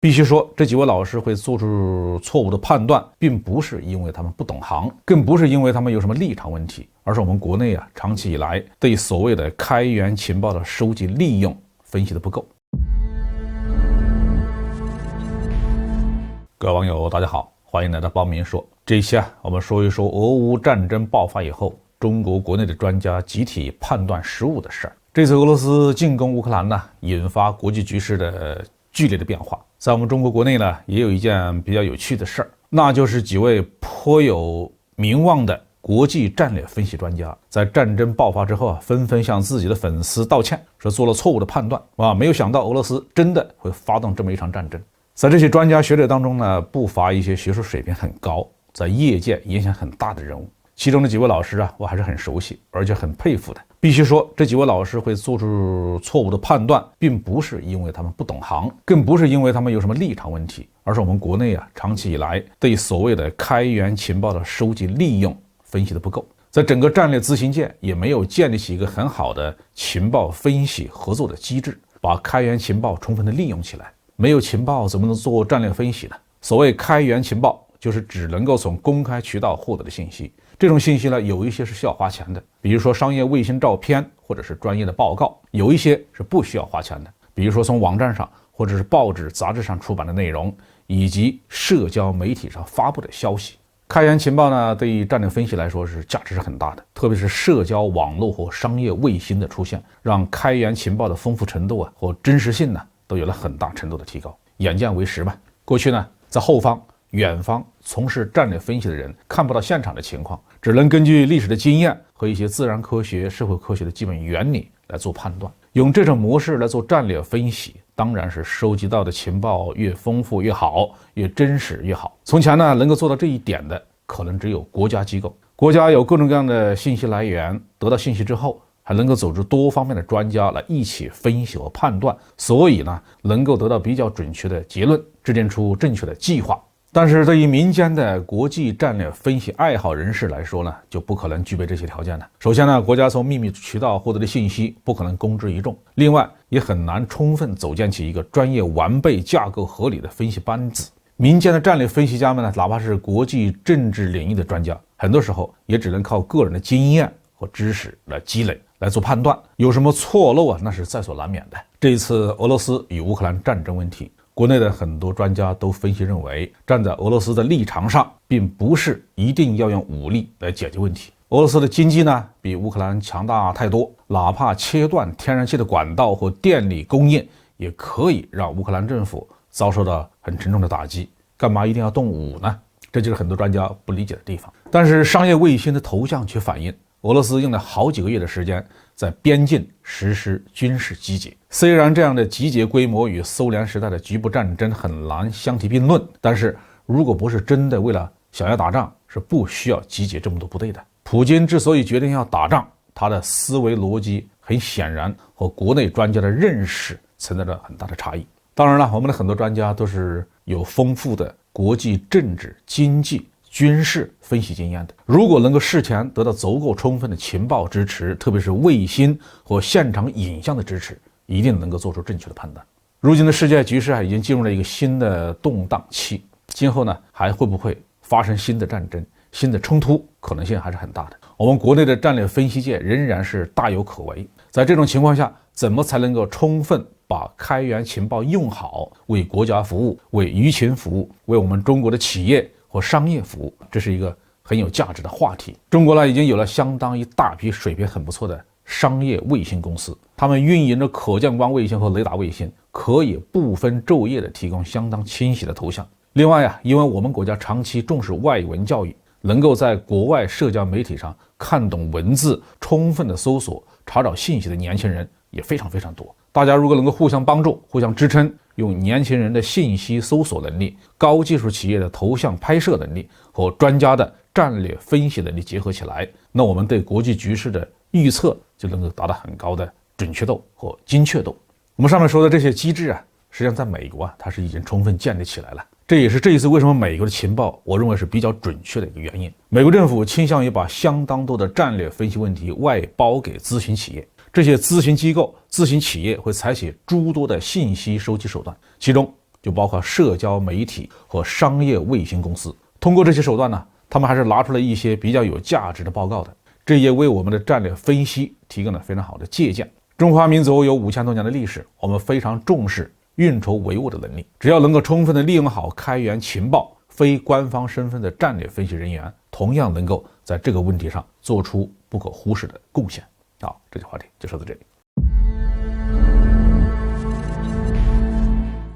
必须说，这几位老师会做出错误的判断，并不是因为他们不懂行，更不是因为他们有什么立场问题，而是我们国内长期以来对所谓的开源情报的收集利用分析的不够。各位网友大家好，欢迎来到包明说。这一期我们说一说俄乌战争爆发以后，中国国内的专家集体判断失误的事儿。这次俄罗斯进攻乌克兰引发国际局势的剧烈的变化。在我们中国国内也有一件比较有趣的事儿，那就是几位颇有名望的国际战略分析专家，在战争爆发之后纷纷向自己的粉丝道歉，说做了错误的判断没有想到俄罗斯真的会发动这么一场战争。在这些专家学者当中不乏一些学术水平很高，在业界影响很大的人物。其中的几位老师我还是很熟悉，而且很佩服的。必须说，这几位老师会做出错误的判断，并不是因为他们不懂行，更不是因为他们有什么立场问题，而是我们国内长期以来对所谓的开源情报的收集利用分析的不够，在整个战略咨询界也没有建立起一个很好的情报分析合作的机制，把开源情报充分的利用起来。没有情报怎么能做战略分析呢？所谓开源情报，就是只能够从公开渠道获得的信息。这种信息有一些是需要花钱的，比如说商业卫星照片或者是专业的报告；有一些是不需要花钱的，比如说从网站上或者是报纸杂志上出版的内容，以及社交媒体上发布的消息。开源情报对于战略分析来说是价值是很大的，特别是社交网络或商业卫星的出现，让开源情报的丰富程度和真实性都有了很大程度的提高。眼见为实嘛。过去在后方远方从事战略分析的人看不到现场的情况，只能根据历史的经验和一些自然科学、社会科学的基本原理来做判断。用这种模式来做战略分析，当然是收集到的情报越丰富越好，越真实越好。从前能够做到这一点的，可能只有国家机构。国家有各种各样的信息来源，得到信息之后，还能够组织多方面的专家来一起分析和判断，所以能够得到比较准确的结论，制定出正确的计划。但是对于民间的国际战略分析爱好人士来说就不可能具备这些条件了。首先国家从秘密渠道获得的信息不可能公之于众，另外也很难充分组建起一个专业完备、架构合理的分析班子。民间的战略分析家们哪怕是国际政治领域的专家，很多时候也只能靠个人的经验和知识来积累来做判断，有什么错漏那是在所难免的。这一次俄罗斯与乌克兰战争问题，国内的很多专家都分析认为，站在俄罗斯的立场上，并不是一定要用武力来解决问题。俄罗斯的经济比乌克兰强大太多，哪怕切断天然气的管道或电力供应，也可以让乌克兰政府遭受到很沉重的打击。干嘛一定要动武呢？这就是很多专家不理解的地方。但是商业卫星的头像却反映，俄罗斯用了好几个月的时间在边境实施军事集结。虽然这样的集结规模与苏联时代的局部战争很难相提并论，但是如果不是真的为了想要打仗，是不需要集结这么多部队的。普京之所以决定要打仗，他的思维逻辑很显然和国内专家的认识存在着很大的差异。当然了，我们的很多专家都是有丰富的国际政治、经济、军事分析经验的，如果能够事前得到足够充分的情报支持，特别是卫星和现场影像的支持，一定能够做出正确的判断。如今的世界局势已经进入了一个新的动荡期，今后还会不会发生新的战争、新的冲突，可能性还是很大的。我们国内的战略分析界仍然是大有可为。在这种情况下，怎么才能够充分把开源情报用好，为国家服务，为舆情服务，为我们中国的企业或商业服务，这是一个很有价值的话题。中国已经有了相当一大批水平很不错的商业卫星公司，他们运营着可见光卫星和雷达卫星，可以不分昼夜的提供相当清晰的图像。另外因为我们国家长期重视外文教育，能够在国外社交媒体上看懂文字，充分的搜索查找信息的年轻人也非常非常多。大家如果能够互相帮助、互相支撑，用年轻人的信息搜索能力、高技术企业的头像拍摄能力和专家的战略分析能力结合起来，那我们对国际局势的预测就能够达到很高的准确度和精确度。我们上面说的这些机制实际上在美国它是已经充分建立起来了。这也是这一次为什么美国的情报我认为是比较准确的一个原因。美国政府倾向于把相当多的战略分析问题外包给咨询企业，这些咨询机构、咨询企业会采取诸多的信息收集手段，其中就包括社交媒体和商业卫星公司。通过这些手段呢，他们还是拿出了一些比较有价值的报告的，这也为我们的战略分析提供了非常好的借鉴。中华民族有5000多年的历史，我们非常重视运筹帷幄的能力，只要能够充分的利用好开源情报，非官方身份的战略分析人员同样能够在这个问题上做出不可忽视的贡献。好，这期话题就说到这里。